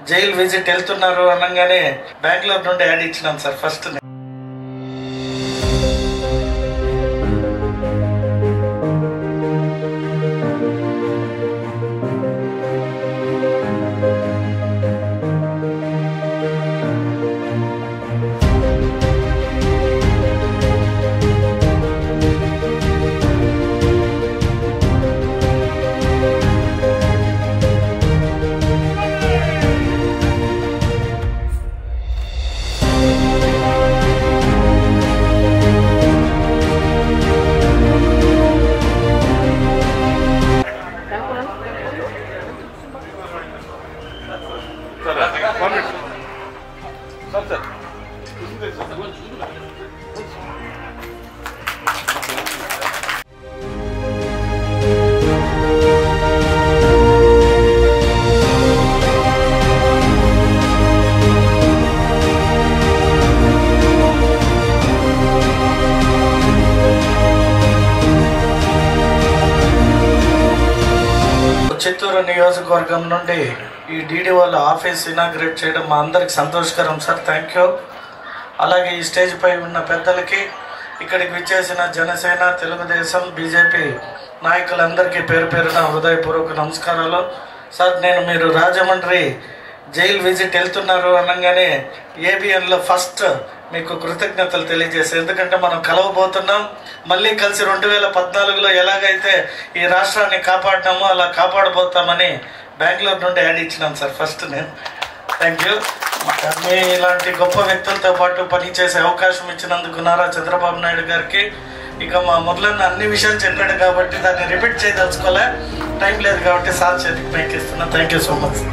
Jail visit వెళ్తున్నారు అనగానే బెంగళూరు నుండి యాడ్ ఇచ్చినాం సార్ ఫస్ట్. చిత్తూరు నియోజకవర్గం నుండి ఈ DDOల ఆఫీస్ ఇనాగ్రేట్ చేయడం మా అందరికి సంతోషకరం సార్. Thank you. అలాగే ఈ స్టేజ్ పై ఉన్న పెద్దలకి, ఇక్కడికి విచ్చేసిన జనసేన, తెలుగుదేశం, బీజేపీ నాయకులందరికీ పేరు పేరున హృదయపూర్వక నమస్కారాలు సార్. మీరు రాజమండ్రి జైలు విజిట్ వెళ్తున్నారు అనగానే ABNలో ఫస్ట్ మీకు కృతజ్ఞతలు తెలియజేస్తాను. ఎందుకంటే మనం కలవబోతున్నాం, మళ్ళీ కలిసి 2014లో ఎలాగైతే ఈ రాష్ట్రాన్ని కాపాడినామో అలా కాపాడబోతామని బెంగళూరు నుండి యాడ్ ఇచ్చినాం సార్ ఫస్ట్. Thank you. మీ ఇలాంటి గొప్ప వ్యక్తులతో పాటు పనిచేసే అవకాశం ఇచ్చినందుకు నారా చంద్రబాబు నాయుడు గారికి, ఇక మా మురళన్న అన్ని విషయాలు చెప్పాడు కాబట్టి దాన్ని రిపీట్ చేయదలుచుకోలే, టైం లేదు కాబట్టి సార్ చేతికి మైక్ ఇస్తున్నా. Thank you so much.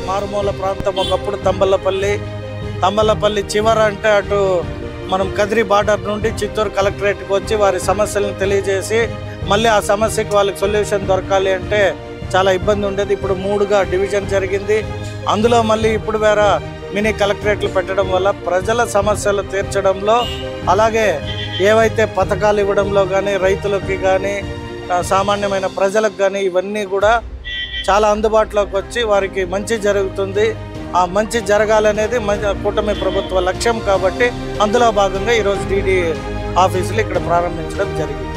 మారుమూల ప్రాంతం ఒకప్పుడు తంబలపల్లి చివర అంటే అటు మనం కదిరి బార్డర్ నుండి చిత్తూరు కలెక్టరేట్కి వచ్చి వారి సమస్యలను తెలియజేసి మళ్ళీ ఆ సమస్యకి వాళ్ళకి సొల్యూషన్ దొరకాలి అంటే చాలా ఇబ్బంది ఉండేది. ఇప్పుడు 3గా డివిజన్ జరిగింది. అందులో మళ్ళీ ఇప్పుడు వేరే మినీ కలెక్టరేట్లు పెట్టడం వల్ల ప్రజల సమస్యలు తీర్చడంలో, అలాగే ఏవైతే పథకాలు ఇవ్వడంలో కానీ, రైతులకి కానీ, సామాన్యమైన ప్రజలకు కానీ ఇవన్నీ కూడా చాలా అందుబాటులోకి వచ్చి వారికి మంచి జరుగుతుంది. ఆ మంచి జరగాలనేది కూటమి ప్రభుత్వ లక్ష్యం కాబట్టి అందులో భాగంగా ఈరోజు DD ఆఫీసులు ఇక్కడ ప్రారంభించడం జరిగింది.